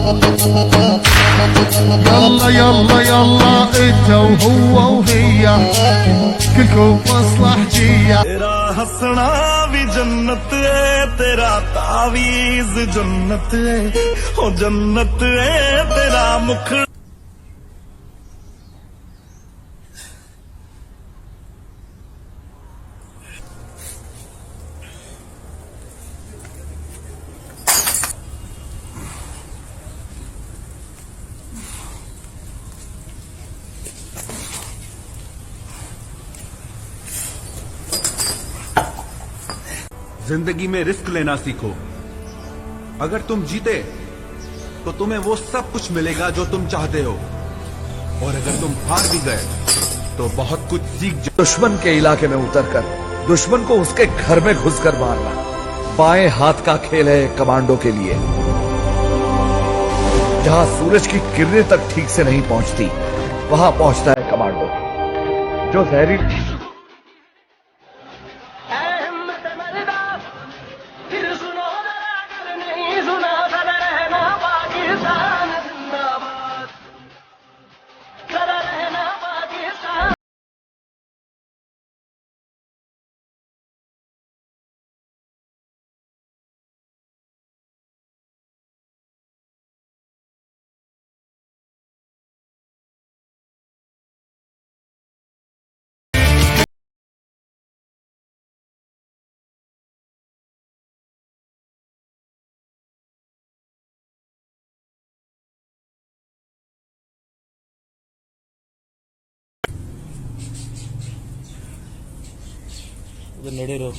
يلا يلا يلا انت وهو وهي كلكم مصلحجية. तेरा हंसना भी जन्नत है, तेरा तावीज जन्नत है, ओ जन्नत है तेरा मुख। जिंदगी में रिस्क लेना सीखो। अगर तुम जीते तो तुम्हें वो सब कुछ मिलेगा जो तुम चाहते हो, और अगर तुम हार भी गए तो बहुत कुछ सीख जाओ। दुश्मन के इलाके में उतरकर दुश्मन को उसके घर में घुसकर मारना बाएं हाथ का खेल है कमांडो के लिए। जहां सूरज की किरणें तक ठीक से नहीं पहुंचती, वहां पहुंचता है कमांडो, जो जहरीली नेड़े रहो।